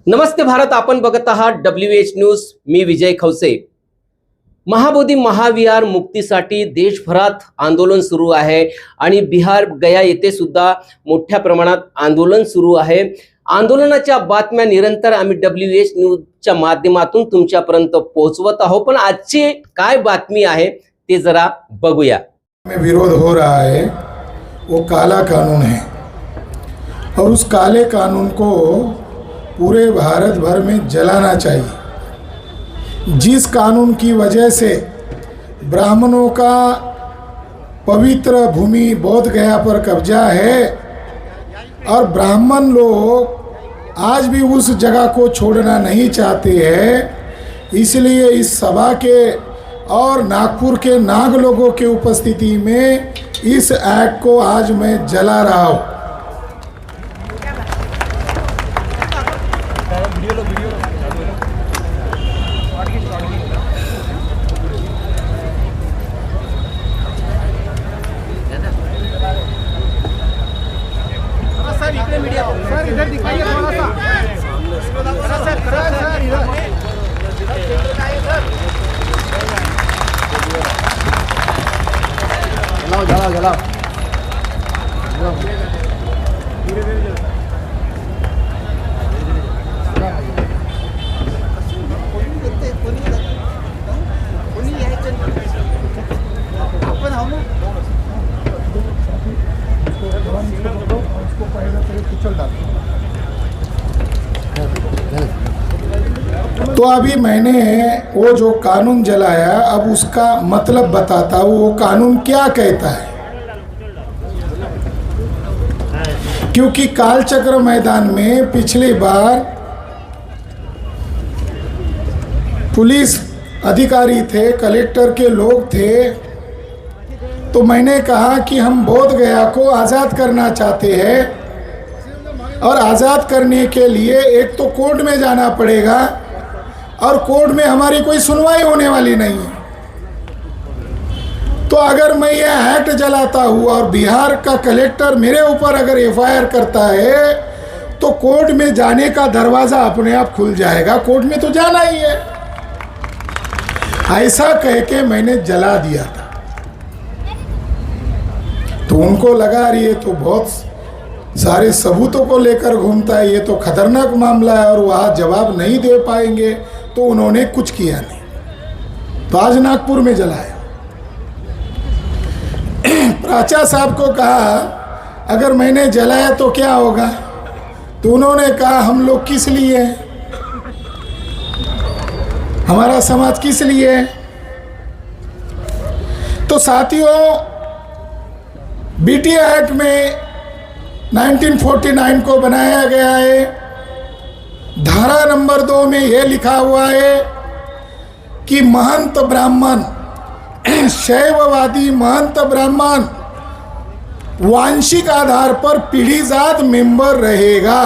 नमस्ते भारत, आपण बघत आहात WH न्यूज. मी विजय खवसे. महाबोधी महाविहार मुक्तीसाठी देशभरात आंदोलन सुरू आहे आणि बिहार गया येथे सुद्धा मोठ्या प्रमाणात आंदोलन सुरू आहे. आंदोलनाच्या बातम्या निरंतर आम्ही WH न्यूजच्या माध्यमातून तुमच्यापर्यंत पोहोचवत आहोत. पण आजची काय बातमी आहे ते जरा बघूया. में विरोध हो रहा है वो काला कानून है और उस काले कानून को पूरे भारत भर में जलाना चाहिए। जिस कानून की वजह से ब्राह्मणों का पवित्र भूमि बोध गया पर कब्जा है और ब्राह्मण लोग आज भी उस जगह को छोड़ना नहीं चाहते हैं, इसलिए इस सभा के और नागपुर के नाग लोगों के उपस्थिति में इस एक्ट को आज मैं जला रहा हूँ। सर इधर दिखाइए थोड़ा सा। सर इधर जलाओ। तो अभी मैंने वो जो कानून जलाया, अब उसका मतलब बताता हूँ वो कानून क्या कहता है। क्योंकि कालचक्र मैदान में पिछली बार पुलिस अधिकारी थे, कलेक्टर के लोग थे, तो मैंने कहा कि हम बोध गया को आज़ाद करना चाहते हैं और आज़ाद करने के लिए एक तो कोर्ट में जाना पड़ेगा और कोर्ट में हमारी कोई सुनवाई होने वाली नहीं है। तो अगर मैं ये एक्ट जलाता हूँ और बिहार का कलेक्टर मेरे ऊपर अगर FIR करता है तो कोर्ट में जाने का दरवाज़ा अपने आप खुल जाएगा, कोर्ट में तो जाना ही है। ऐसा कह के मैंने जला दिया था। तो उनको लगा रही है तो बहुत सारे सबूतों को लेकर घूमता है, ये तो खतरनाक मामला है और वहाँ जवाब नहीं दे पाएंगे, तो उन्होंने कुछ किया नहीं। तो आज नागपुर में जलाया। प्राचा साहब को कहा अगर मैंने जलाया तो क्या होगा, तो उन्होंने कहा हम लोग किस लिए हैं, हमारा समाज किस लिए है। तो साथियों, BT एक्ट में 1949 को बनाया गया है। धारा नंबर 2 में यह लिखा हुआ है कि महंत ब्राह्मण, शैववादी महंत ब्राह्मण वांशिक आधार पर पीढ़ीजात मेंबर रहेगा।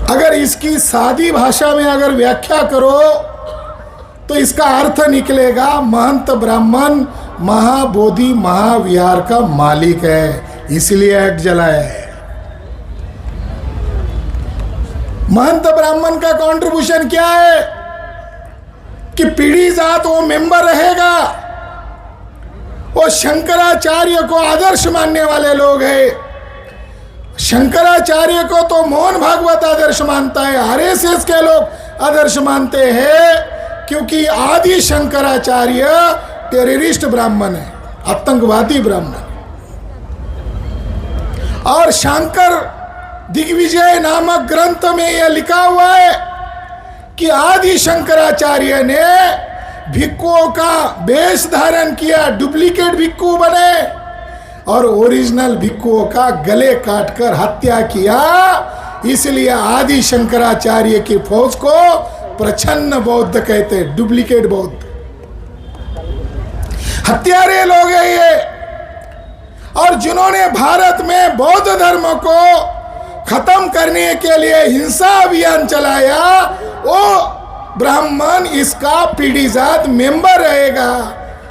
अगर इसकी सादी भाषा में अगर व्याख्या करो तो इसका अर्थ निकलेगा महंत ब्राह्मण महाबोधि महाविहार का मालिक है, इसलिए एक्ट जलाया है। महंत ब्राह्मण का कंट्रीब्यूशन क्या है कि पीढ़ी जात वो मेंबर रहेगा। वो शंकराचार्य को आदर्श मानने वाले लोग हैं। शंकराचार्य को तो मोहन भागवत आदर्श मानता है, RSS के लोग आदर्श मानते हैं, क्योंकि आदि शंकराचार्य टेररिस्ट ब्राह्मण है, आतंकवादी ब्राह्मण। और शंकर दिग्विजय नामक ग्रंथ में यह लिखा हुआ है कि आदि शंकराचार्य ने भिक्षुओं का वेश धारण किया, डुप्लीकेट भिक्षु बने और ओरिजिनल भिक्षुओं का गले काटकर हत्या किया। इसलिए आदि शंकराचार्य की फौज को प्रछन्न बौद्ध कहते हैं, डुप्लीकेट बौद्ध। हत्यारे लोग हैं ये, और जिन्होंने भारत में बौद्ध धर्म को खत्म करने के लिए हिंसा अभियान चलाया, वो ब्राह्मण इसका पीढ़ीजात मेंबर रहेगा।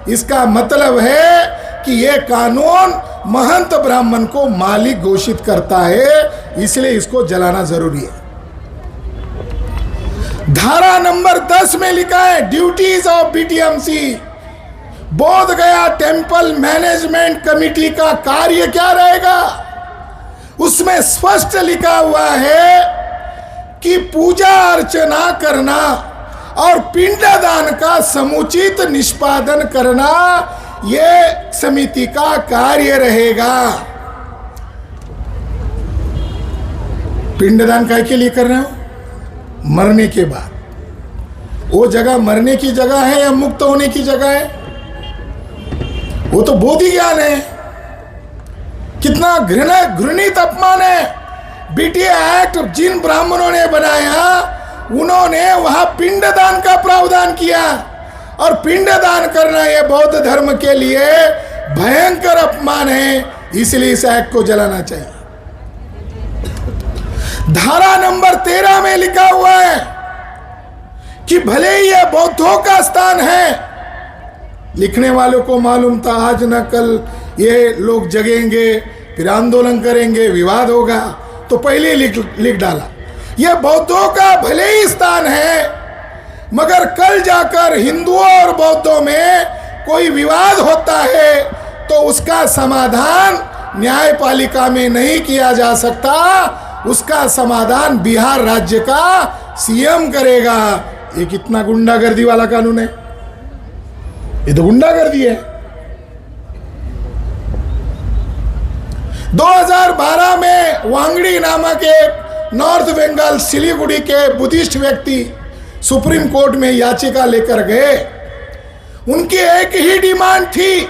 इसका मतलब है कि ये कानून महंत ब्राह्मण को मालिक घोषित करता है, इसलिए इसको जलाना जरूरी है। धारा नंबर 10 में लिखा है ड्यूटीज ऑफ बीटीएमसी। बोध गया टेंपल मैनेजमेंट कमेटी का कार्य क्या रहेगा, उसमें स्पष्ट लिखा हुआ है कि पूजा अर्चना करना और पिंडदान का समुचित निष्पादन करना यह समिति का कार्य रहेगा। पिंडदान काय के लिए कर रहे हो? मरने के बाद। वो जगह मरने की जगह है या मुक्त होने की जगह है? वो तो बोधि ज्ञान है। कितना घृणित अपमान है। बीटीए एक्ट जिन ब्राह्मणों ने बनाया उन्होंने वहां पिंडदान का प्रावधान किया, और पिंडदान करना यह बौद्ध धर्म के लिए भयंकर अपमान है, इसलिए इस एक्ट को जलाना चाहिए। धारा नंबर 13 में लिखा हुआ है कि भले ही यह बौद्धों का स्थान है, लिखने वालों को मालूम था आज न कल ये लोग जगेंगे, फिर आंदोलन करेंगे, विवाद होगा, तो पहले लिख डाला यह बौद्धों का भले ही स्थान है, मगर कल जाकर हिंदुओं और बौद्धों में कोई विवाद होता है तो उसका समाधान न्यायपालिका में नहीं किया जा सकता, उसका समाधान बिहार राज्य का सीएम करेगा। ये कितना गुंडागर्दी वाला कानून है, ये तो गुंडागर्दी है। 2012 में वांगड़ी नामक एक नॉर्थ बंगाल सिलीगुड़ी के बुद्धिस्ट व्यक्ति सुप्रीम कोर्ट में याचिका लेकर गए। उनकी एक ही डिमांड थी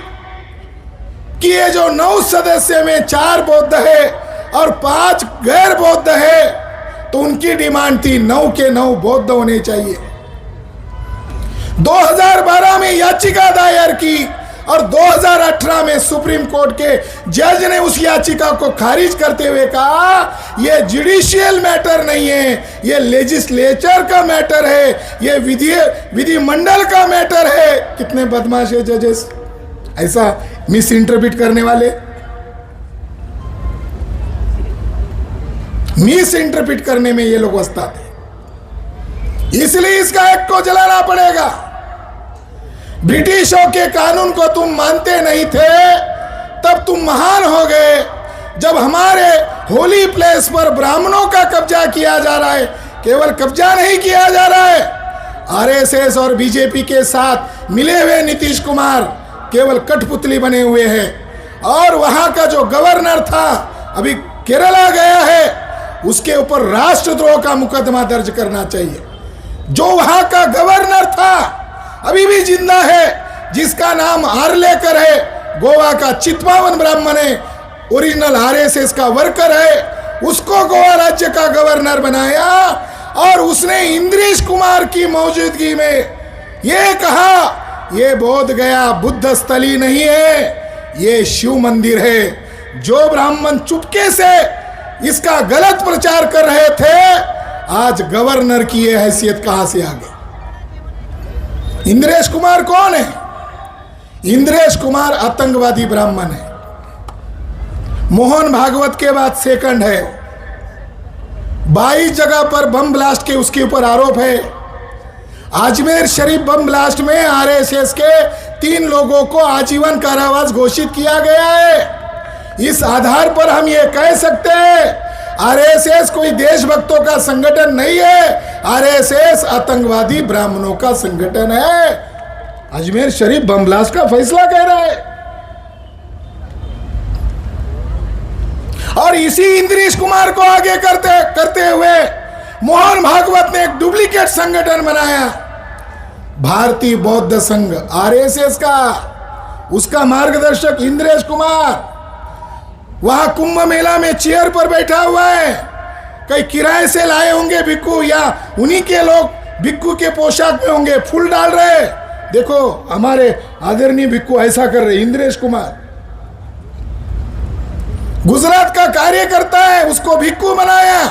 कि ये जो 9 सदस्य में 4 बौद्ध है और 5 गैर बौद्ध है, तो उनकी डिमांड थी 9 के 9 बौद्ध होने चाहिए। 2012 में याचिका दायर की और 2018 में सुप्रीम कोर्ट के जज ने उस याचिका को खारिज करते हुए कहा यह जुडिशियल मैटर नहीं है, यह लेजिस्लेचर का मैटर है, यह विधिमंडल का मैटर है। कितने बदमाश है जजेस, ऐसा मिस इंटरप्रिट करने वाले, मिस इंटरप्रिट करने में ये लोग उस्ताद हैं, इसलिए इसका एक्ट को जलाना पड़ेगा। ब्रिटिशों के कानून को तुम मानते नहीं थे, तब तुम महान हो गए जब हमारे होली प्लेस पर ब्राह्मणों का कब्जा किया जा रहा है। केवल कब्जा नहीं किया जा रहा है, आरएसएस और बीजेपी के साथ मिले हुए नीतीश कुमार केवल कठपुतली बने हुए हैं। और वहां का जो गवर्नर था, अभी केरला गया है, उसके ऊपर राष्ट्रद्रोह का मुकदमा दर्ज करना चाहिए। जो वहां का गवर्नर था अभी भी जिंदा है, जिसका नाम आर्लेकर है, गोवा का चितपावन ब्राह्मण है, ओरिजिनल आरएसएस का वर्कर है, उसको गोवा राज्य का गवर्नर बनाया। और उसने इंद्रेश कुमार की मौजूदगी में यह कहा यह बोध गया बुद्ध स्थली नहीं है, यह शिव मंदिर है। जो ब्राह्मण चुपके से इसका गलत प्रचार कर रहे थे, आज गवर्नर की यह हैसियत कहां से आ गई? इंद्रेश कुमार कौन है? इंद्रेश कुमार आतंकवादी ब्राह्मण है, मोहन भागवत के बाद सेकंड है। 22 जगह पर बम ब्लास्ट के उसके ऊपर आरोप है। अजमेर शरीफ बम ब्लास्ट में आरएसएस के 3 लोगों को आजीवन कारावास घोषित किया गया है। इस आधार पर हम ये कह सकते हैं आरएसएस कोई देशभक्तों का संगठन नहीं है, आरएसएस आतंकवादी ब्राह्मणों का संगठन है। अजमेर शरीफ बम ब्लास्ट का फैसला कह रहा है। और इसी इंद्रेश कुमार को आगे करते हुए मोहन भागवत ने एक डुप्लीकेट संगठन बनाया, भारतीय बौद्ध संघ, आरएसएस का। उसका मार्गदर्शक इंद्रेश कुमार वहां कुंभ मेला में चेयर पर बैठा हुआ है। कई किराए से लाए होंगे भिक्खू, या उन्हीं के लोग भिक्खू के पोशाक में होंगे, फूल डाल रहे। देखो हमारे आदरणीय भिक्खू ऐसा कर रहे। इंद्रेश कुमार गुजरात का कार्य करता है, उसको भिक्खू बनाया।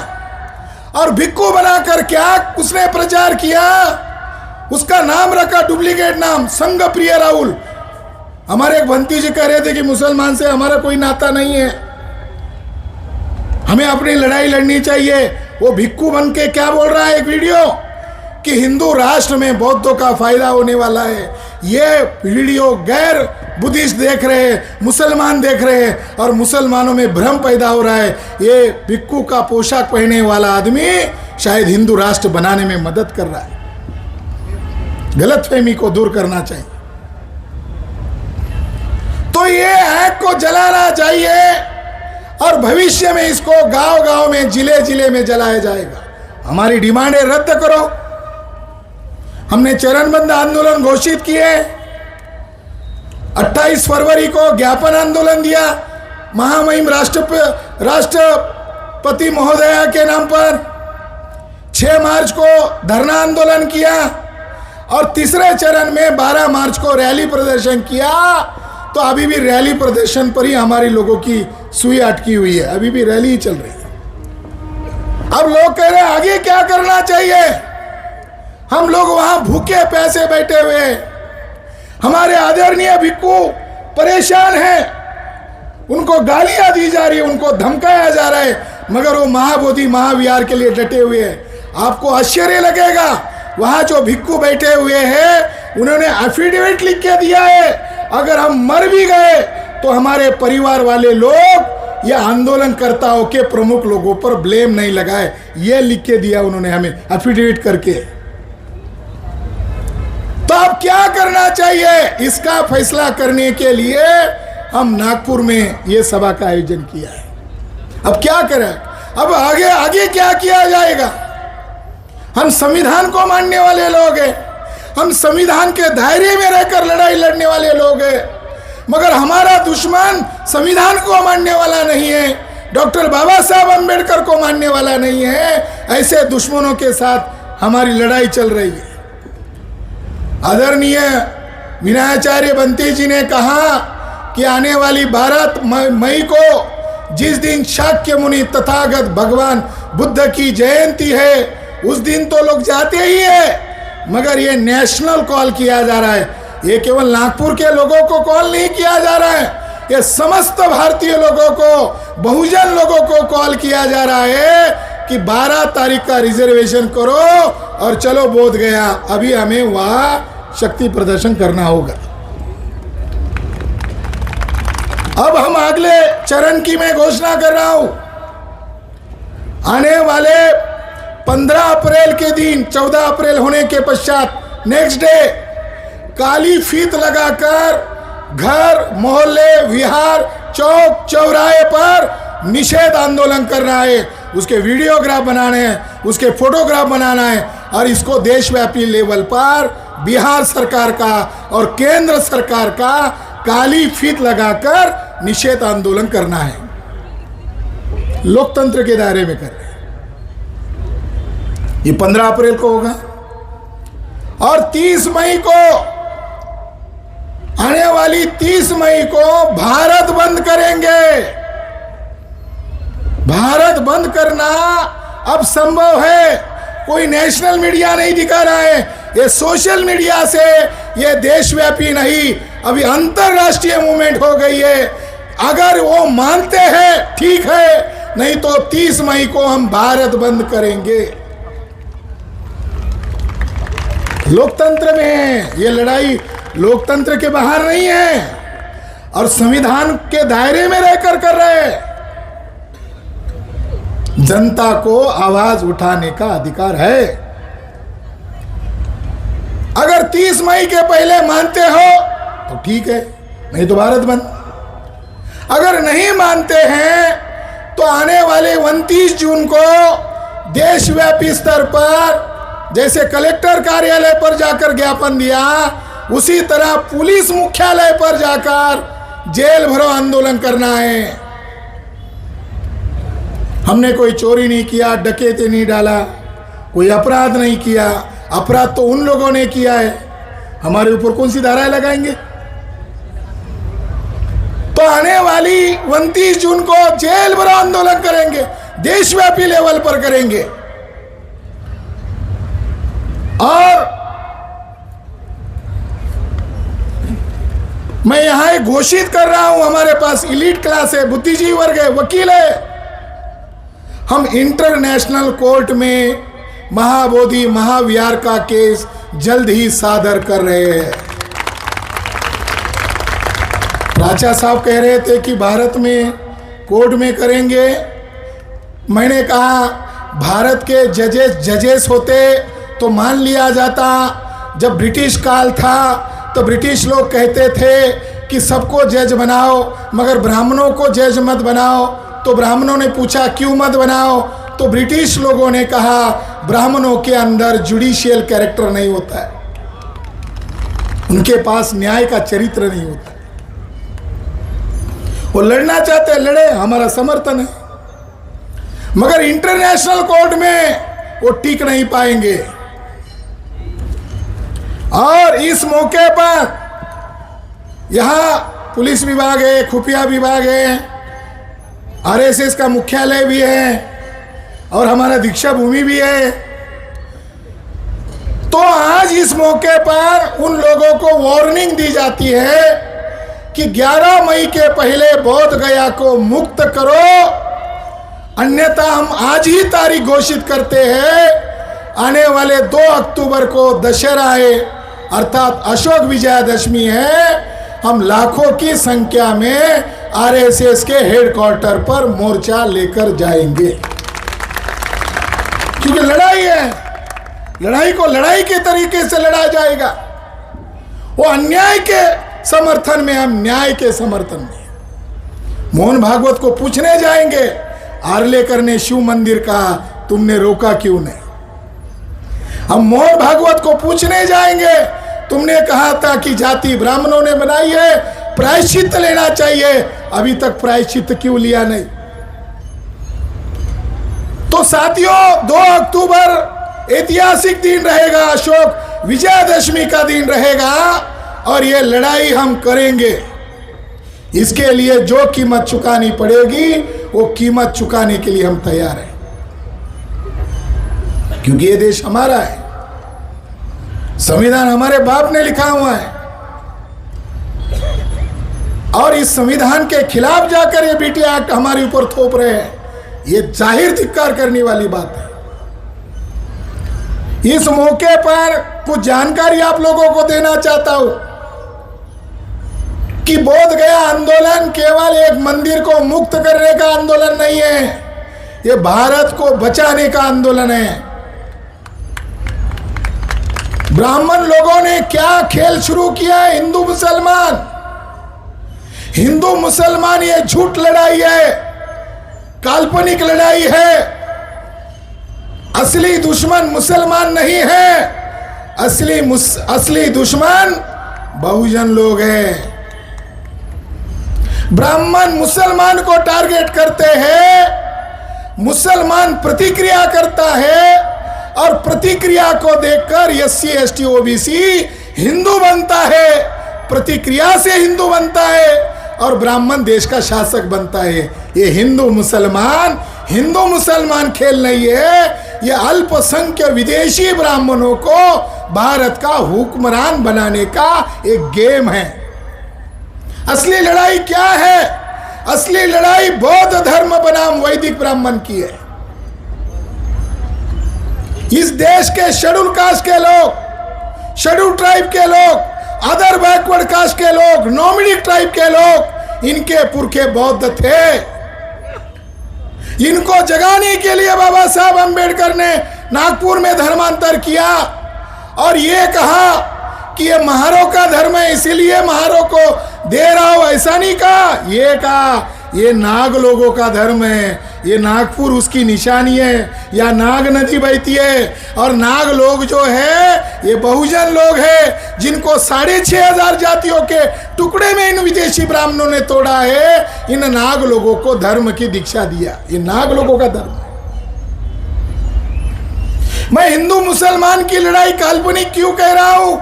और भिक्खू बनाकर क्या उसने प्रचार किया? उसका नाम रखा डुप्लीकेट नाम, संघ प्रिय राहुल। हमारे एक बंती जी कह रहे थे कि मुसलमान से हमारा कोई नाता नहीं है, हमें अपनी लड़ाई लड़नी चाहिए। वो भिक्खू बन के क्या बोल रहा है एक वीडियो कि हिंदू राष्ट्र में बौद्धों का फायदा होने वाला है। ये वीडियो गैर बुद्धिस्ट देख रहे हैं, मुसलमान देख रहे हैं और मुसलमानों में भ्रम पैदा हो रहा है। ये भिक्खू का पोशाक पहनने वाला आदमी शायद हिंदू राष्ट्र बनाने में मदद कर रहा है। गलतफहमी को दूर करना चाहिए। तो ये आग को जलाना चाहिए और भविष्य में इसको गांव गांव में जिले जिले में जलाया जाएगा। हमारी डिमांड है रद्द करो। हमने चरणबद्ध आंदोलन घोषित किए। 28 फरवरी को ज्ञापन आंदोलन दिया महामहिम राष्ट्रपति महोदया के नाम पर। 6 मार्च को धरना आंदोलन किया और तीसरे चरण में 12 मार्च को रैली प्रदर्शन किया। तो अभी भी रैली प्रदर्शन पर ही हमारे लोगों की सुई अटकी हुई है, अभी भी रैली ही चल रही है। अब लोग कह रहे हैं आगे क्या करना चाहिए। हम लोग वहां भूखे पैसे बैठे हुए, हमारे आदरणीय भिक्खू परेशान हैं, उनको गालियां दी जा रही है, उनको धमकाया जा रहा है, मगर वो महाबोधि महाविहार के लिए डटे हुए हैं। आपको आश्चर्य लगेगा वहां जो भिक्खू बैठे हुए हैं उन्होंने एफिडेविट लिख के दिया है, अगर हम मर भी गए तो हमारे परिवार वाले लोग या आंदोलनकर्ताओं के प्रमुख लोगों पर ब्लेम नहीं लगाए। ये लिख के दिया उन्होंने हमें एफिडेविट करके। तो अब क्या करना चाहिए, इसका फैसला करने के लिए हम नागपुर में ये सभा का आयोजन किया है। अब क्या करें, अब आगे आगे क्या किया जाएगा। हम संविधान को मानने वाले लोग हैं, हम संविधान के दायरे में रहकर लड़ाई लड़ने वाले लोग हैं, मगर हमारा दुश्मन संविधान को मानने वाला नहीं है, डॉक्टर बाबा साहब अंबेडकर को मानने वाला नहीं है। ऐसे दुश्मनों के साथ हमारी लड़ाई चल रही है। आदरणीय विनयाचार्य बंती जी ने कहा कि आने वाली 12 मई को जिस दिन शाक्य मुनि तथागत भगवान बुद्ध की जयंती है, उस दिन तो लोग जाते ही है, मगर ये नेशनल कॉल किया जा रहा है। ये केवल नागपुर के लोगों को कॉल नहीं किया जा रहा है, ये समस्त भारतीय लोगों को, बहुजन लोगों को कॉल किया जा रहा है कि 12 तारीख का रिजर्वेशन करो और चलो बोध गया। अभी हमें वहां शक्ति प्रदर्शन करना होगा। अब हम अगले चरण की मैं घोषणा कर रहा हूं। आने वाले 15 अप्रैल के दिन, 14 अप्रैल होने के पश्चात नेक्स्ट डे काली फीत लगाकर घर, मोहल्ले, विहार, चौक, चौराहे पर निषेध आंदोलन करना है। उसके वीडियोग्राफ बनाने हैं, उसके फोटोग्राफ बनाना है और इसको देशव्यापी लेवल पर बिहार सरकार का और केंद्र सरकार का काली फीत लगाकर निषेध आंदोलन करना है। लोकतंत्र के दायरे में कर रहे हैं। ये 15 अप्रैल को होगा और 30 मई को, आने वाली 30 मई को भारत बंद करेंगे। भारत बंद करना अब संभव है, कोई नेशनल मीडिया नहीं दिखा रहा है, ये सोशल मीडिया से, ये देशव्यापी नहीं, अभी अंतरराष्ट्रीय मूवमेंट हो गई है। अगर वो मानते हैं ठीक है, नहीं तो 30 मई को हम भारत बंद करेंगे। लोकतंत्र में है ये लड़ाई, लोकतंत्र के बाहर नहीं है और संविधान के दायरे में रहकर कर रहे हैं। जनता को आवाज उठाने का अधिकार है। अगर 30 मई के पहले मानते हो तो ठीक है, नहीं तो भारत बंद। अगर नहीं मानते हैं तो आने वाले 29 जून को देशव्यापी स्तर पर, जैसे कलेक्टर कार्यालय पर जाकर ज्ञापन दिया, उसी तरह पुलिस मुख्यालय पर जाकर जेल भरो आंदोलन करना है। हमने कोई चोरी नहीं किया, डकैती नहीं डाला, कोई अपराध नहीं किया। अपराध तो उन लोगों ने किया है, हमारे ऊपर कौन सी धाराएं लगाएंगे। तो आने वाली 29 जून को जेल भरो आंदोलन करेंगे, देशव्यापी लेवल पर करेंगे। और मैं यहां एक घोषित कर रहा हूं, हमारे पास इलीट क्लास है, बुद्धिजीवी वर्ग है, वकील है। हम इंटरनेशनल कोर्ट में महाबोधि महाविहार का केस जल्द ही सादर कर रहे हैं। राजा साहब कह रहे थे कि भारत में कोर्ट में करेंगे। मैंने कहा भारत के जजेस होते तो मान लिया जाता। जब ब्रिटिश काल था तो ब्रिटिश लोग कहते थे कि सबको जज बनाओ मगर ब्राह्मणों को जज मत बनाओ। तो ब्राह्मणों ने पूछा क्यों मत बनाओ, तो ब्रिटिश लोगों ने कहा ब्राह्मणों के अंदर जुडिशियल कैरेक्टर नहीं होता है, उनके पास न्याय का चरित्र नहीं होता। वो लड़ना चाहते हैं, लड़े, हमारा समर्थन है, मगर इंटरनेशनल कोर्ट में वो टिक नहीं पाएंगे। और इस मौके पर यहां पुलिस विभाग है, खुफिया विभाग है, आरएसएस का मुख्यालय भी है और हमारा दीक्षा भूमि भी है। तो आज इस मौके पर उन लोगों को वार्निंग दी जाती है कि 11 मई के पहले बोध गया को मुक्त करो, अन्यथा हम आज ही तारीख घोषित करते हैं। आने वाले 2 अक्टूबर को दशहरा है, अर्थात अशोक विजयादशमी है। हम लाखों की संख्या में आरएसएस के हेडक्वार्टर पर मोर्चा लेकर जाएंगे, क्योंकि लड़ाई है। लड़ाई को लड़ाई के तरीके से लड़ा जाएगा। वो अन्याय के समर्थन में, हम न्याय के समर्थन में। मोहन भागवत को पूछने जाएंगे, आर्लेकर ने शिव मंदिर कहा, तुमने रोका क्यों नहीं? हम मोहन भागवत को पूछने जाएंगे, तुमने कहा था कि जाति ब्राह्मणों ने बनाई है, प्रायश्चित लेना चाहिए, अभी तक प्रायश्चित क्यों लिया नहीं? तो साथियों, 2 अक्टूबर ऐतिहासिक दिन रहेगा, अशोक विजयादशमी का दिन रहेगा और ये लड़ाई हम करेंगे। इसके लिए जो कीमत चुकानी पड़ेगी वो कीमत चुकाने के लिए हम तैयार हैं, क्योंकि ये देश हमारा है, संविधान हमारे बाप ने लिखा हुआ है। और इस संविधान के खिलाफ जाकर ये बीटी एक्ट हमारे ऊपर थोप रहे हैं, ये जाहिर धिक्कार करने वाली बात है। इस मौके पर कुछ जानकारी आप लोगों को देना चाहता हूं कि बोध गया आंदोलन केवल एक मंदिर को मुक्त करने का आंदोलन नहीं है, ये भारत को बचाने का आंदोलन है। ब्राह्मण लोगों ने क्या खेल शुरू किया है? हिंदू मुसलमान ये झूठ लड़ाई है, काल्पनिक लड़ाई है। असली दुश्मन मुसलमान नहीं है, असली दुश्मन बहुजन लोग हैं। ब्राह्मण मुसलमान को टारगेट करते हैं, मुसलमान प्रतिक्रिया करता है और प्रतिक्रिया को देखकर एससी एसटी ओबीसी हिंदू बनता है, प्रतिक्रिया से हिंदू बनता है और ब्राह्मण देश का शासक बनता है। ये हिंदू मुसलमान खेल नहीं है, ये अल्पसंख्यक विदेशी ब्राह्मणों को भारत का हुक्मरान बनाने का एक गेम है। असली लड़ाई क्या है? असली लड़ाई बौद्ध धर्म बनाम वैदिक ब्राह्मण की है। इस देश के शेड्यूल कास्ट के लोग, शेड्यूल ट्राइब के लोग, अदर बैकवर्ड कास्ट के लोग, नॉमिनी ट्राइब के लोग, इनके पुरखे बौद्ध थे। इनको जगाने के लिए बाबा साहब अंबेडकर ने नागपुर में धर्मांतर किया और ये कहा कि ये महारों का धर्म है इसीलिए महारों को दे रहा हो, ऐसा नहीं कहा। ये कहा ये नाग लोगों का धर्म है, ये नागपुर उसकी निशानी है, या नाग नदी बहती है और नाग लोग जो है ये बहुजन लोग हैं जिनको 6500 जातियों के टुकड़े में इन विदेशी ब्राह्मणों ने तोड़ा है। इन नाग लोगों को धर्म की दीक्षा दिया, ये नाग लोगों का धर्म है। मैं हिंदू मुसलमान की लड़ाई काल्पनिक क्यों कह रहा हूं?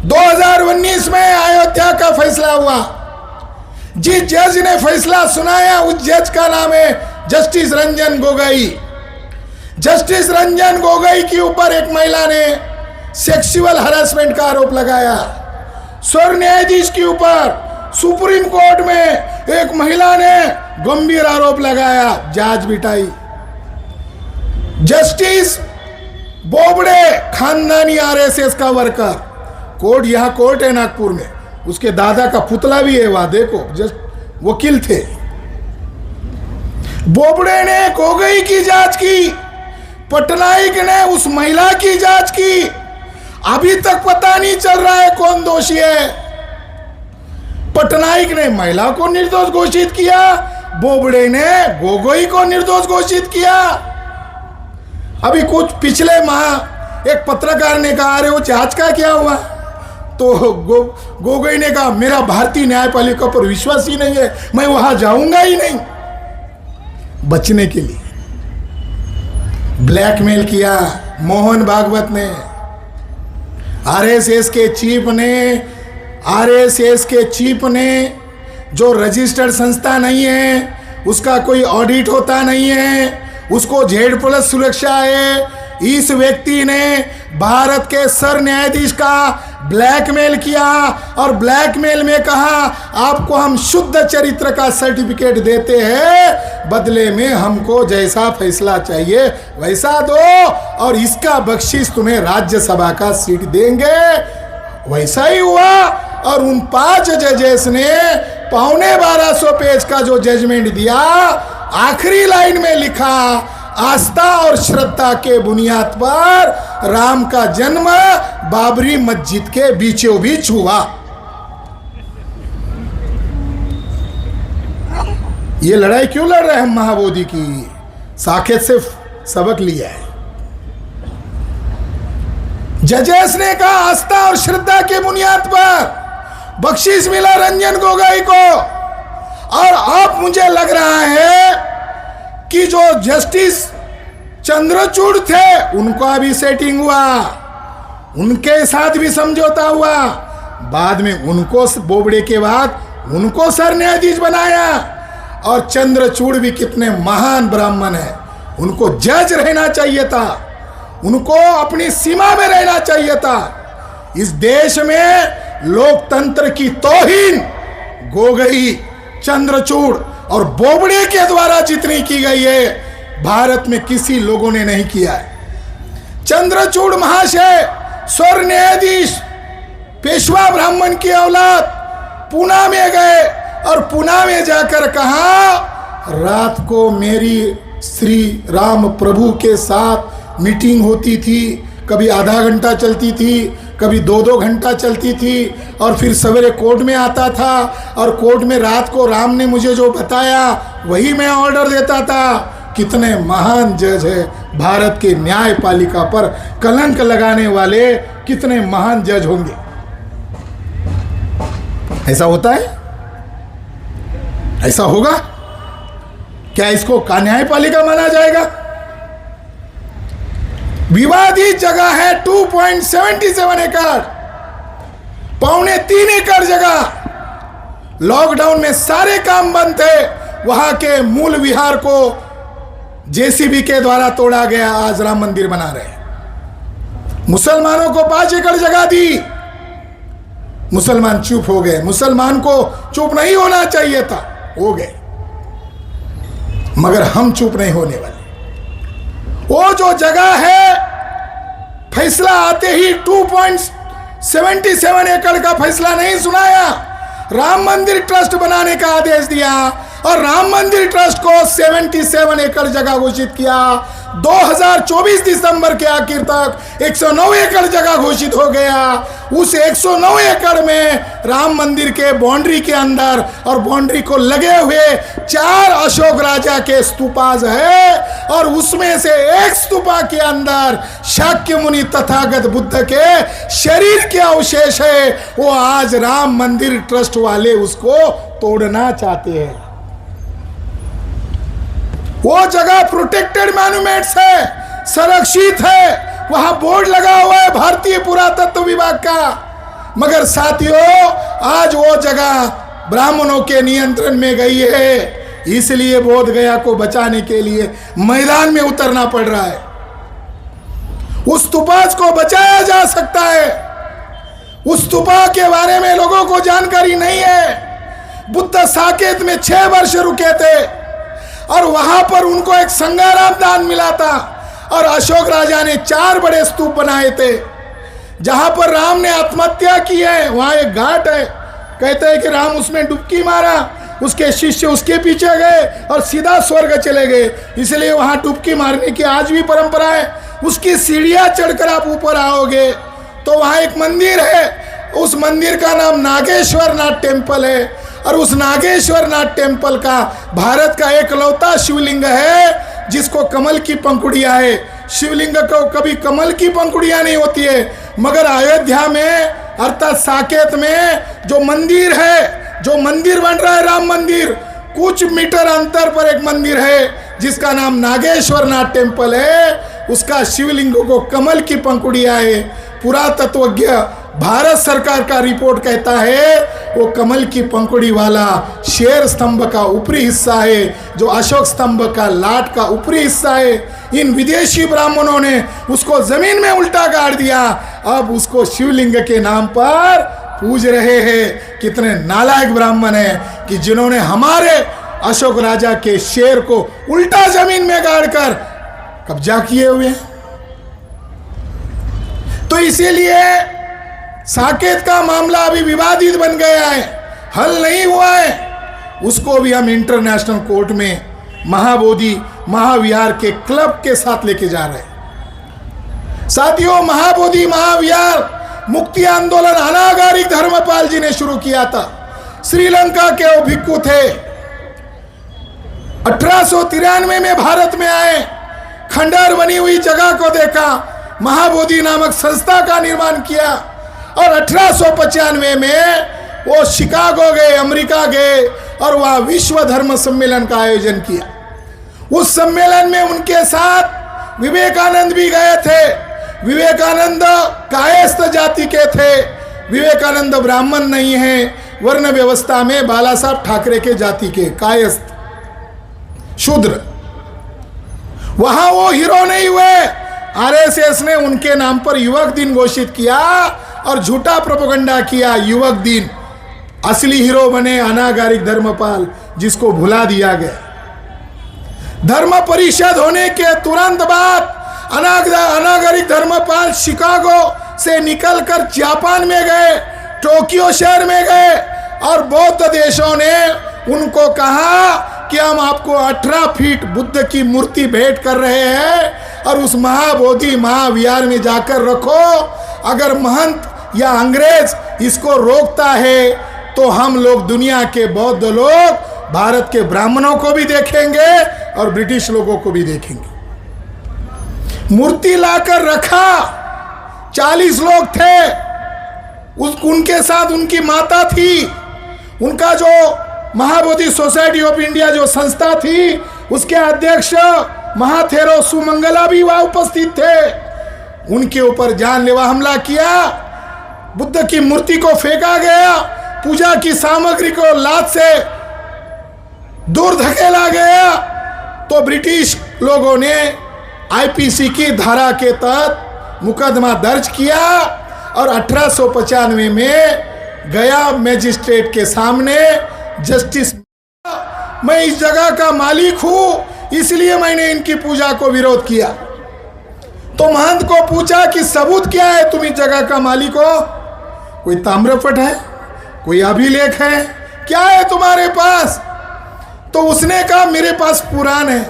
2019 में अयोध्या का फैसला हुआ, जिस जज ने फैसला सुनाया उस जज का नाम है जस्टिस रंजन गोगोई। जस्टिस रंजन गोगोई के ऊपर एक महिला ने सेक्सुअल हरासमेंट का आरोप लगाया। स्वर न्यायाधीश के ऊपर सुप्रीम कोर्ट में एक महिला ने गंभीर आरोप लगाया, जांच बिठाई। जस्टिस बोबड़े खानदानी आरएसएस का वर्कर, कोर्ट यहां कोर्ट है नागपुर में, उसके दादा का पुतला भी है वहां, देखो जस्ट वकील थे। बोबड़े ने गोगोई की जांच की, पटनायक ने उस महिला की जांच की। अभी तक पता नहीं चल रहा है कौन दोषी है। पटनायक ने महिला को निर्दोष घोषित किया, बोबड़े ने गोगोई को निर्दोष घोषित किया। अभी कुछ पिछले माह एक पत्रकार ने कहा, अरे वो जांच का क्या हुआ? तो गोगोई ने कहा, मेरा भारतीय न्यायपालिका पर विश्वास ही नहीं है, मैं वहां जाऊंगा ही नहीं। बचने के लिए ब्लैकमेल किया मोहन भागवत ने, आरएसएस के चीफ ने, जो रजिस्टर्ड संस्था नहीं है, उसका कोई ऑडिट होता नहीं है, उसको Z+ सुरक्षा है। इस व्यक्ति ने भारत के सर न्यायाधीश का ब्लैकमेल किया और ब्लैकमेल में कहा, आपको हम शुद्ध चरित्र का सर्टिफिकेट देते हैं, बदले में हमको जैसा फैसला चाहिए वैसा दो, और इसका बख्शीश तुम्हें राज्यसभा का सीट देंगे। वैसा ही हुआ और उन 5 जजेस ने 1250 पेज का जो जजमेंट दिया, आखिरी लाइन में लिखा, आस्था और श्रद्धा के बुनियाद पर राम का जन्म बाबरी मस्जिद के बीचों बीच हुआ। ये लड़ाई क्यों लड़ रहे हैं हम महाबोधि की? साकेत से सबक लिया है। जजेस ने कहा आस्था और श्रद्धा के बुनियाद पर बख्शीश मिला रंजन गोगोई को, और अब मुझे लग रहा है कि जो जस्टिस चंद्रचूड़ थे उनका भी सेटिंग हुआ, उनके साथ भी समझौता हुआ। बाद में उनको, बोबड़े के बाद उनको सर न्यायाधीश बनाया। और चंद्रचूड़ भी कितने महान ब्राह्मण है, उनको जज रहना चाहिए था, उनको अपनी सीमा में रहना चाहिए था। इस देश में लोकतंत्र की तौहीन गोगोई, चंद्रचूड़ और बोबड़े के द्वारा जितनी की गई है, भारत में किसी लोगों ने नहीं किया है। चंद्रचूड़ महाशय स्वर न्यायाधीश, पेशवा ब्राह्मण की औलाद, पुणे में गए और पुणे में जाकर कहा, रात को मेरी श्री राम प्रभु के साथ मीटिंग होती थी, कभी आधा घंटा चलती थी, कभी 2-2 घंटा चलती थी, और फिर सवेरे कोर्ट में आता था, और कोर्ट में रात को राम ने मुझे जो बताया वही मैं ऑर्डर देता था। कितने महान जज है भारत के न्यायपालिका पर कलंक लगाने वाले, कितने महान जज होंगे। ऐसा होता है? ऐसा होगा क्या? इसको का न्यायपालिका माना जाएगा? विवादित जगह है 2.77 एकड़, 2.25 एकड़ जगह। लॉकडाउन में सारे काम बंद थे, वहां के मूल विहार को जेसीबी के द्वारा तोड़ा गया, आज राम मंदिर बना रहे। मुसलमानों को 5 एकड़ जगह दी, मुसलमान चुप हो गए। मुसलमान को चुप नहीं होना चाहिए था, हो गए, मगर हम चुप नहीं होने वाले। वो जो जगह है, फैसला आते ही 2.77 एकड़ का फैसला नहीं सुनाया, राम मंदिर ट्रस्ट बनाने का आदेश दिया, और राम मंदिर ट्रस्ट को 77 एकड़ जगह घोषित किया। 2024 दिसंबर के आखिर तक 109 एकड़ जगह घोषित हो गया। उस 109 एकड़ में राम मंदिर के बाउंड्री के अंदर और बाउंड्री को लगे हुए 4 अशोक राजा के स्तूपाज है, और उसमें से एक स्तूपा के अंदर शाक्य मुनि तथागत बुद्ध के शरीर के अवशेष है। वो आज राम मंदिर ट्रस्ट वाले उसको तोड़ना चाहते हैं। वो जगह प्रोटेक्टेड मॉन्यूमेंट्स है, संरक्षित है, वहां बोर्ड लगा हुआ है भारतीय पुरातत्व विभाग का, मगर साथियों आज वो जगह ब्राह्मणों के नियंत्रण में गई है। इसलिए बोध गया को बचाने के लिए मैदान में उतरना पड़ रहा है। उस स्तूपाज को बचाया जा सकता है, उस स्तूपा के बारे में लोगों को जानकारी नहीं है। बुद्ध साकेत में 6 वर्ष रुके थे और वहां पर उनको एक संगाराम दान मिला था और अशोक राजा ने 4 बड़े स्तूप बनाए थे। जहां पर राम ने आत्महत्या की है वहां एक घाट है, कहते हैं कि राम उसमें डुबकी मारा, उसके शिष्य उसके पीछे गए और सीधा स्वर्ग चले गए, इसलिए वहां डुबकी मारने की आज भी परंपरा है। उसकी सीढ़ियां चढ़कर आप ऊपर आओगे तो वहां एक मंदिर है, उस मंदिर का नाम नागेश्वर नाथ टेम्पल है और उस नागेश्वर नाथ टेम्पल का भारत का एकलौता शिवलिंग है जिसको कमल की पंखुड़ियां है। शिवलिंग को कभी कमल की पंखुड़ियां नहीं होती है, मगर अयोध्या में अर्थात साकेत में जो मंदिर है, जो मंदिर बन रहा है राम मंदिर, कुछ मीटर अंतर पर एक मंदिर है जिसका नाम नागेश्वर नाथ टेम्पल है। उसका शिवलिंग को कमल की पंखुड़ियां है। पुरातत्वज्ञ भारत सरकार का रिपोर्ट कहता है वो कमल की पंखुड़ी वाला शेर स्तंभ का ऊपरी हिस्सा है, जो अशोक स्तंभ का लाट का ऊपरी हिस्सा है। इन विदेशी ब्राह्मणों ने उसको जमीन में उल्टा गाड़ दिया, अब उसको शिवलिंग के नाम पर पूज रहे हैं। कितने नालायक ब्राह्मण हैं कि जिन्होंने हमारे अशोक राजा के शेर को उल्टा जमीन में गाड़कर कब्जा किए हुए हैं। तो इसीलिए साकेत का मामला अभी विवादित बन गया है, हल नहीं हुआ है। उसको भी हम इंटरनेशनल कोर्ट में महाबोधि महाविहार के क्लब के साथ लेके जा रहे हैं। साथियों, महाबोधि महाविहार मुक्ति आंदोलन अनागारिक धर्मपाल जी ने शुरू किया था। श्रीलंका के वो भिक्खु थे, 1893 में भारत में आए, खंडहर बनी हुई जगह को देखा, महाबोधि नामक संस्था का निर्माण किया और 1895 में वो शिकागो गए, अमेरिका गए और वहां विश्व धर्म सम्मेलन का आयोजन किया। उस सम्मेलन में उनके साथ विवेकानंद भी गए थे। विवेकानंद कायस्थ जाति के थे, विवेकानंद ब्राह्मण नहीं है, वर्ण व्यवस्था में बाला साहब ठाकरे के जाति के, कायस्थ शूद्र। वहां वो हीरो नहीं हुए। आरएसएस ने उनके नाम पर युवक दिन घोषित किया और झूठा प्रोपेगेंडा किया, युवक दिन। असली हीरो बने अनागारिक धर्मपाल, जिसको भुला दिया गया। धर्म परिषद होने के तुरंत बाद अनागारिक धर्मपाल शिकागो से निकलकर जापान में गए, टोक्यो शहर में गए और बौद्ध देशों ने उनको कहा कि हम आपको 18 फीट बुद्ध की मूर्ति भेंट कर रहे हैं और उस महाबोधि महाविहार में जाकर रखो। अगर महंत या अंग्रेज इसको रोकता है तो हम लोग दुनिया के बौद्ध लोग भारत के ब्राह्मणों को भी देखेंगे और ब्रिटिश लोगों को भी देखेंगे। मूर्ति लाकर रखा, 40 लोग थे, उनके साथ उनकी माता थी, उनका जो महाबोधि सोसाइटी ऑफ इंडिया जो संस्था थी उसके अध्यक्ष महाथेरो सुमंगला भी वहां उपस्थित थे। उनके ऊपर जानलेवा हमला किया, बुद्ध की मूर्ति को फेंका गया, पूजा की सामग्री को लात से दूर धकेला गया। तो ब्रिटिश लोगों ने आईपीसी की धारा के तहत मुकदमा दर्ज किया और 1895 में गया मैजिस्ट्रेट के सामने जस्टिस, मैं इस जगह का मालिक हूं इसलिए मैंने इनकी पूजा को विरोध किया। तो महंत को पूछा कि सबूत क्या है, तुम इस जगह का मालिक हो? कोई ताम्रपट है, कोई अभिलेख है, क्या है तुम्हारे पास? तो उसने कहा मेरे पास पुराण है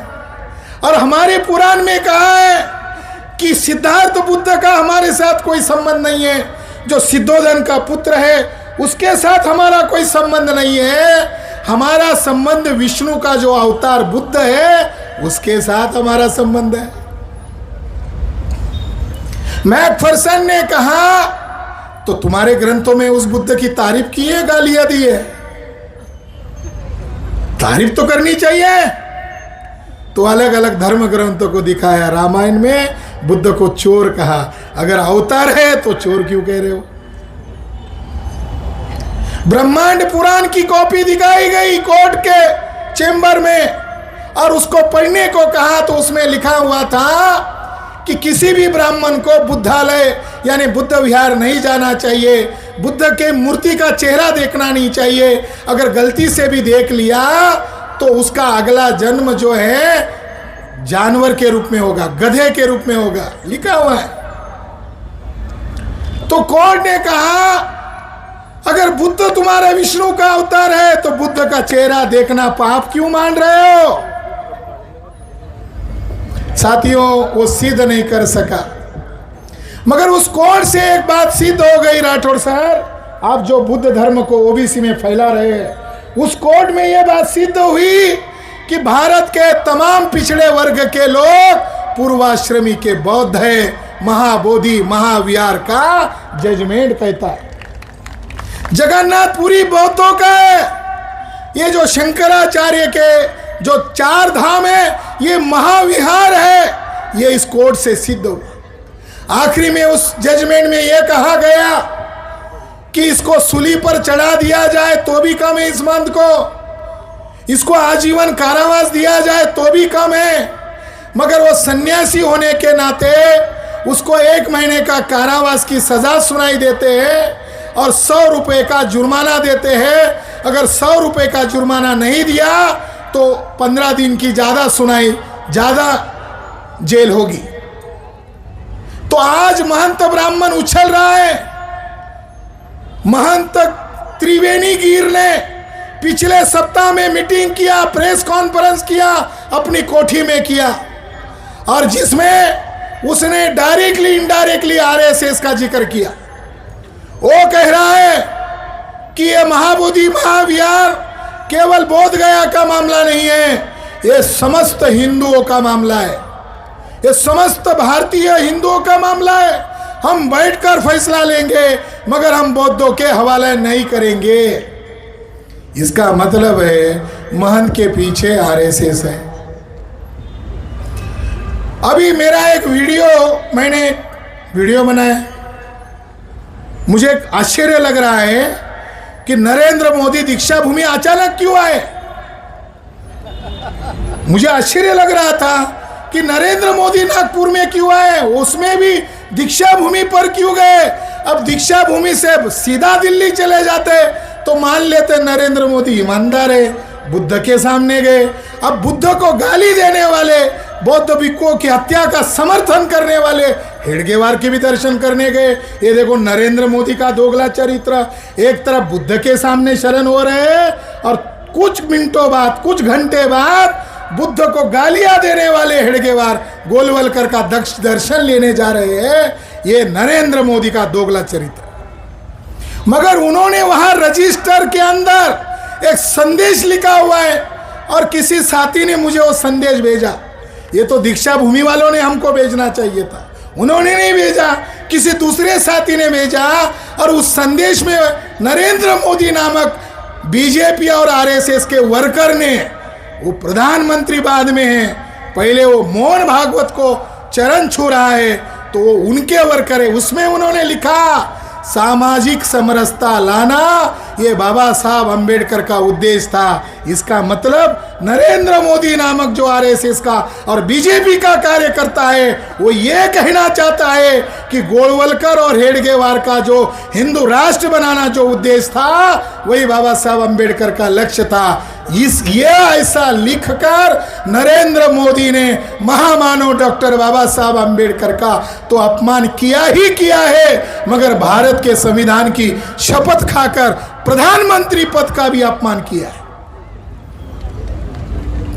और हमारे पुराण में कहा है कि सिद्धार्थ बुद्ध का हमारे साथ कोई संबंध नहीं है, जो सिद्धोधन का पुत्र है उसके साथ हमारा कोई संबंध नहीं है, हमारा संबंध विष्णु का जो अवतार बुद्ध है उसके साथ हमारा संबंध है। मैकफरसन ने कहा तो तुम्हारे ग्रंथों में उस बुद्ध की तारीफ की है, गालियां दी है, तारीफ तो करनी चाहिए। तो अलग अलग धर्म ग्रंथों को दिखाया, रामायण में बुद्ध को चोर कहा, अगर अवतार है तो चोर क्यों कह रहे हो? ब्रह्मांड पुराण की कॉपी दिखाई गई कोर्ट के चेंबर में और उसको पढ़ने को कहा तो उसमें लिखा हुआ था कि किसी भी ब्राह्मण को बुद्धालय यानी बुद्ध विहार नहीं जाना चाहिए, बुद्ध के मूर्ति का चेहरा देखना नहीं चाहिए। अगर गलती से भी देख लिया तो उसका अगला जन्म जो है जानवर के रूप में होगा, गधे के रूप में होगा, लिखा हुआ है। तो कोर्ट ने कहा अगर बुद्ध तुम्हारे विष्णु का अवतार है तो बुद्ध का चेहरा देखना पाप क्यों मान रहे हो? साथियों, वो सिद्ध नहीं कर सका, मगर उस कोर्ट से एक बात सिद्ध हो गई। राठौड़ सर, आप जो बुद्ध धर्म को ओबीसी में फैला रहे हैं, उस कोर्ट में यह बात सिद्ध हुई कि भारत के तमाम पिछड़े वर्ग के लोग पूर्वाश्रमी के बौद्ध है। महाबोधि महाविहार का जजमेंट कहता है जगन्नाथपुरी बौद्धों का है। ये जो शंकराचार्य के जो 4 धाम है, ये महाविहार है। ये इस कोर्ट से सिद्ध हुआ। आखिरी में उस जजमेंट में यह कहा गया कि इसको सूली पर चढ़ा दिया जाए तो भी कम है इस मंद को, इसको आजीवन कारावास दिया जाए तो भी कम है, मगर वो सन्यासी होने के नाते उसको 1 महीने का कारावास की सजा सुनाई देते हैं और 100 रुपए का जुर्माना देते हैं। अगर 100 रुपए का जुर्माना नहीं दिया तो 15 दिन की ज्यादा जेल होगी। तो आज महंत ब्राह्मण उछल रहा है। महंत त्रिवेणी गिर ने पिछले सप्ताह में मीटिंग किया, प्रेस कॉन्फ्रेंस किया, अपनी कोठी में किया, और जिसमें उसने डायरेक्टली इनडायरेक्टली आरएसएस का जिक्र किया। वो कह रहा है कि ये महाबोधि महाविहार केवल बोध गया का मामला नहीं है, ये समस्त हिंदुओं का मामला है, ये समस्त भारतीय हिंदुओं का मामला है। हम बैठकर फैसला लेंगे, मगर हम बौद्धों के हवाले नहीं करेंगे। इसका मतलब है महंत के पीछे आरएसएस है। अभी मेरा एक मैंने वीडियो बनाया, मुझे आश्चर्य लग रहा है कि नरेंद्र मोदी दीक्षा भूमि अचानक क्यों आए। मुझे आश्चर्य लग रहा था कि नरेंद्र मोदी नागपुर में क्यों आए, उसमें भी दीक्षा भूमि पर क्यों गए। अब दीक्षा भूमि से सीधा दिल्ली चले जाते तो मान लेते नरेंद्र मोदी ईमानदार है, बुद्ध के सामने गए। अब बुद्ध को गाली देने वाले, बौद्ध भिक्षुओं की हत्या का समर्थन करने वाले हेडगेवार के भी दर्शन करने गए। ये देखो नरेंद्र मोदी का दोगला चरित्र, एक तरफ बुद्ध के सामने शरण हो रहे हैं और कुछ मिनटों बाद, कुछ घंटे बाद बुद्ध को गालियां देने वाले हेडगेवार गोलवलकर का दर्शन लेने जा रहे हैं। ये नरेंद्र मोदी का दोगला चरित्र। मगर उन्होंने वहां रजिस्टर के अंदर एक संदेश लिखा हुआ है और किसी साथी ने मुझे वो संदेश भेजा। ये तो दीक्षा भूमि वालों ने हमको भेजना चाहिए था, उन्होंने नहीं भेजा, किसी दूसरे साथी ने भेजा। और उस संदेश में नरेंद्र मोदी नामक बीजेपी और आरएसएस के वर्कर ने, वो प्रधानमंत्री बाद में है, पहले वो मोहन भागवत को चरण छू रहा है तो वो उनके वर्कर है, उसमें उन्होंने लिखा सामाजिक समरसता लाना ये बाबा साहब अंबेडकर का उद्देश्य था। इसका मतलब नरेंद्र मोदी नामक जो आरएसएस का और बीजेपी का कार्यकर्ता है, वो ये कहना चाहता है कि गोलवलकर और हेडगेवार का जो हिंदू राष्ट्र बनाना जो उद्देश्य था, वही बाबा साहब अंबेडकर का लक्ष्य था। ये ऐसा लिखकर नरेंद्र मोदी ने महामानव डॉक्टर बाबा साहब अंबेडकर का तो अपमान किया ही किया है, मगर भारत के संविधान की शपथ खाकर प्रधानमंत्री पद का भी अपमान किया है।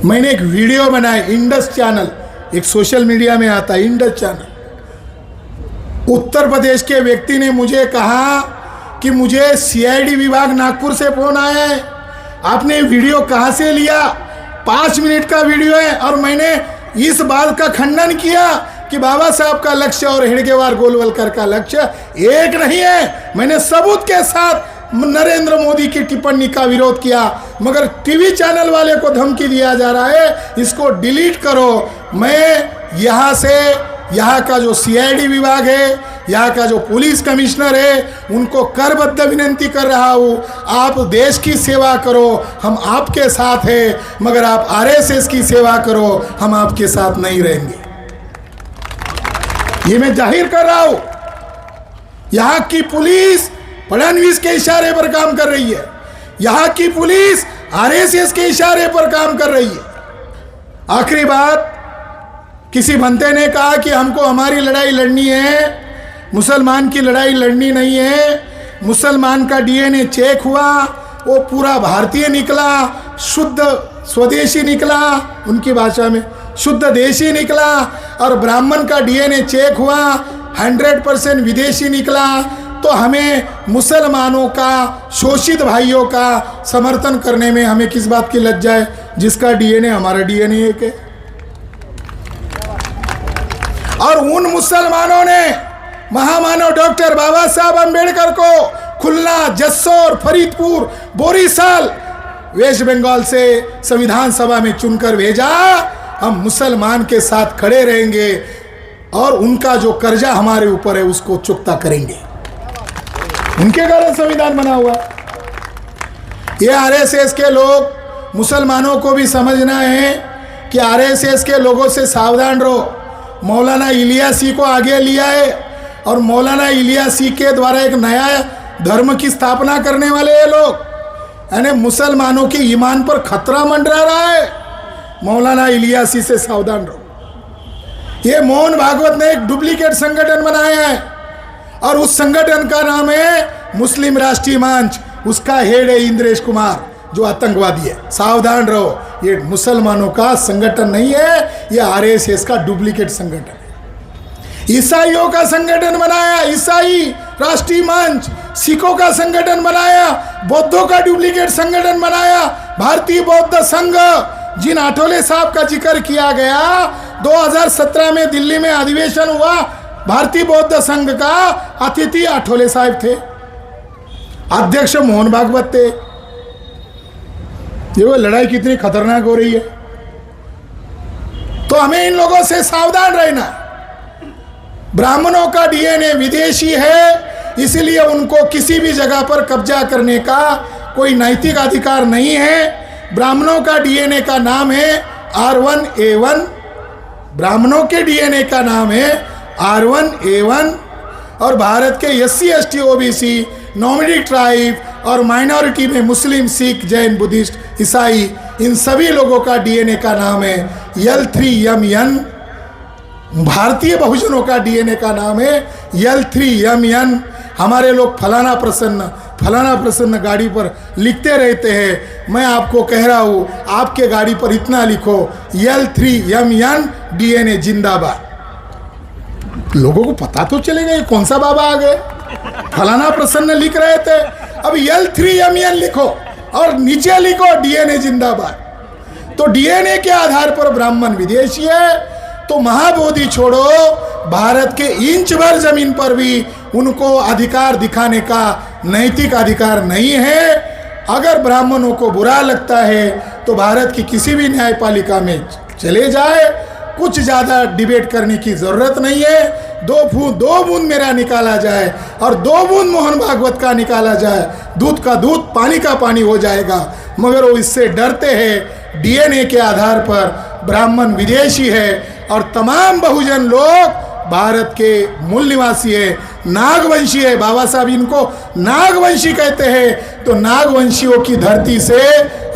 मैंने एक वीडियो बनाया, इंडस चैनल, एक सोशल मीडिया में आता है इंडस चैनल। उत्तर प्रदेश के व्यक्ति ने मुझे कहा कि मुझे सीआईडी विभाग नागपुर से फोन आया है, आपने वीडियो कहां से लिया? 5 मिनट का वीडियो है और मैंने इस बात का खंडन किया कि बाबा साहब का लक्ष्य और हेडगेवार गोलवलकर का लक्ष्य एक नहीं है। मैंने सबूत के साथ नरेंद्र मोदी की टिप्पणी का विरोध किया, मगर टीवी चैनल वाले को धमकी दिया जा रहा है इसको डिलीट करो। मैं यहाँ का जो सीआईडी विभाग है, यहाँ का जो पुलिस कमिश्नर है, उनको करबद्ध विनती कर रहा हूँ, आप देश की सेवा करो, हम आपके साथ हैं, मगर आप आरएसएस की सेवा करो, हम आपके साथ नहीं रहेंगे। ये मैं जाहिर कर रहा हूं। यहां की पुलिस फडणवीस के इशारे पर काम कर रही है, यहां की पुलिस आरएसएस के इशारे पर काम कर रही है। आखिरी बात, किसी बनते ने कहा कि हमको हमारी लड़ाई लड़नी है, मुसलमान की लड़ाई लड़नी नहीं है। मुसलमान का डीएनए चेक हुआ, वो पूरा भारतीय निकला, शुद्ध स्वदेशी निकला, उनकी भाषा में शुद्ध देशी निकला। और ब्राह्मण का डीएनए चेक हुआ, 100% विदेशी निकला। तो हमें मुसलमानों का, शोषित भाइयों का समर्थन करने में हमें किस बात की लज्जा है, जिसका डीएनए हमारा डीएनए एक है। और उन मुसलमानों ने महामानव डॉक्टर बाबा साहब अंबेडकर को खुलना, जस्सोर, फरीदपुर, बोरीसाल, वेस्ट बंगाल से संविधान सभा में चुनकर भेजा। हम मुसलमान के साथ खड़े रहेंगे और उनका जो कर्जा हमारे ऊपर है उसको चुकता करेंगे। उनके कारण संविधान बना हुआ। ये आरएसएस के लोग, मुसलमानों को भी समझना है कि आरएसएस के लोगों से सावधान रहो। मौलाना इलियासी को आगे लिया है और मौलाना इलियासी के द्वारा एक नया धर्म की स्थापना करने वाले ये लोग, यानी मुसलमानों के ईमान पर खतरा मंडरा रहा है। मौलाना इलियासी से सावधान रहो। ये मोहन भागवत ने एक डुप्लीकेट संगठन बनाया है और उस संगठन का नाम है मुस्लिम राष्ट्रीय मंच। उसका हेड है इंद्रेश कुमार, जो आतंकवादी है। सावधान रहो, ये मुसलमानों का संगठन नहीं है, ये आरएसएस का डुप्लीकेट संगठन है। ईसाइयों का संगठन बनाया ईसाई राष्ट्रीय मंच, सिखों का संगठन बनाया, बौद्धों का डुप्लीकेट संगठन बनाया भारतीय बौद्ध संघ। जिन आठवले साहब का जिक्र किया गया, 2017 में दिल्ली में अधिवेशन हुआ भारतीय बौद्ध संघ का, अतिथि आठवले साहब थे, अध्यक्ष मोहन भागवत थे। ये वो लड़ाई कितनी खतरनाक हो रही है। तो हमें इन लोगों से सावधान रहना। ब्राह्मणों का डीएनए विदेशी है, इसलिए उनको किसी भी जगह पर कब्जा करने का कोई नैतिक अधिकार नहीं है। ब्राह्मणों का डीएनए का नाम है R1A1, ब्राह्मणों के डीएनए का नाम है R1A1। और भारत के SC ST OBC, nominated tribe और माइनॉरिटी में मुस्लिम, सिख, जैन, बुद्धिस्ट, ईसाई, इन सभी लोगों का डीएनए का नाम है L3MN। भारतीय बहुजनों का डीएनए का नाम है L3MN। हमारे लोग फलाना प्रसन्न गाड़ी पर लिखते रहते हैं। मैं आपको कह रहा हूँ, आपके गाड़ी पर इतना लिखो L3MN डीएनए जिंदाबाद। लोगों को पता तो चलेगा ये कौन सा बाबा आ गए। फलाना प्रसन्न लिख रहे थे, अब L3MN लिखो और नीचे लिखो डीएनए जिंदाबाद। तो डीएनए के आधार पर ब्राह्मण विदेशी है, तो महाबोधि छोड़ो, भारत के इंच भर जमीन पर भी उनको अधिकार दिखाने का नैतिक अधिकार नहीं है। अगर ब्राह्मणों को बुरा लगता है तो भारत की किसी भी न्यायपालिका में चले जाए, कुछ ज़्यादा डिबेट करने की ज़रूरत नहीं है। दो बूंद मेरा निकाला जाए और 2 बूंद मोहन भागवत का निकाला जाए, दूध का दूध, पानी का पानी हो जाएगा। मगर वो इससे डरते हैं, डीएनए के आधार पर ब्राह्मण विदेशी है और तमाम बहुजन लोग भारत के मूल निवासी है, नागवंशी है। बाबा साहब इनको नागवंशी कहते हैं। तो नागवंशियों की धरती से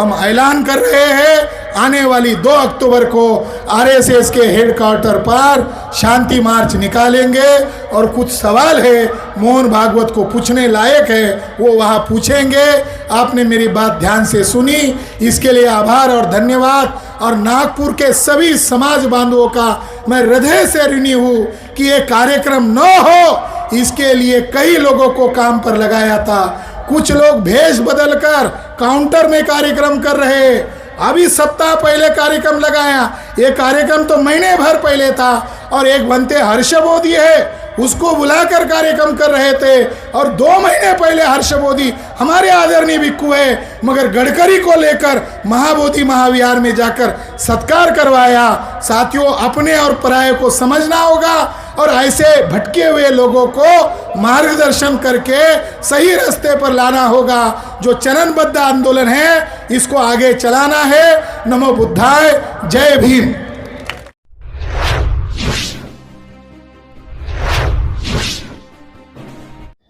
हम ऐलान कर रहे हैं, आने वाली 2 अक्टूबर को आरएसएस के हेडक्वार्टर पर शांति मार्च निकालेंगे और कुछ सवाल है मोहन भागवत को पूछने लायक है, वो वहाँ पूछेंगे। आपने मेरी बात ध्यान से सुनी, इसके लिए आभार और धन्यवाद। और नागपुर के सभी समाज बांधवों का मैं हृदय से ऋणी हूँ कि ये कार्यक्रम न हो, इसके लिए कई लोगों को काम पर लगाया था। कुछ लोग भेष बदलकर काउंटर में कार्यक्रम कर रहे, अभी सप्ताह पहले कार्यक्रम लगाया। ये कार्यक्रम तो महीने भर पहले था। और एक बनते हर्षबोधी है, उसको बुलाकर कार्यक्रम कर रहे थे। और 2 महीने पहले हर्षबोधी हमारे आदरणीय भिक्खु है, मगर गडकरी को लेकर महाबोधि महाविहार में जाकर सत्कार करवाया। साथियों, अपने और पराये को समझना होगा और ऐसे भटके हुए लोगों को मार्गदर्शन करके सही रास्ते पर लाना होगा। जो चरणबद्ध आंदोलन है, इसको आगे चलाना है। नमो बुद्धाय, जय भीम।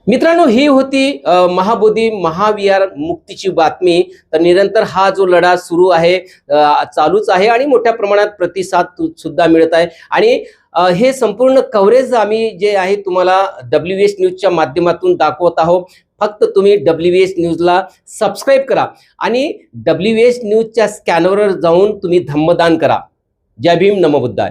मित्रांनो, ही होती महाबोधी महाविहार मुक्तीची बातमी. तर निरंतर हा जो लढा सुरू आहे, चालूच आहे आणि मोठ्या प्रमाणात प्रतिसाद सुद्धा मिळत आहे. आणि हे संपूर्ण कव्हरेज आम्ही जे आहे तुम्हाला WH न्यूजच्या माध्यमातून दाखवत आहोत. फक्त तुम्ही WH न्यूजला सबस्क्राईब करा आणि WH न्यूजच्या स्कॅनरवर जाऊन तुम्ही धम्मदान करा. जय भीम, नमो बुद्धाय.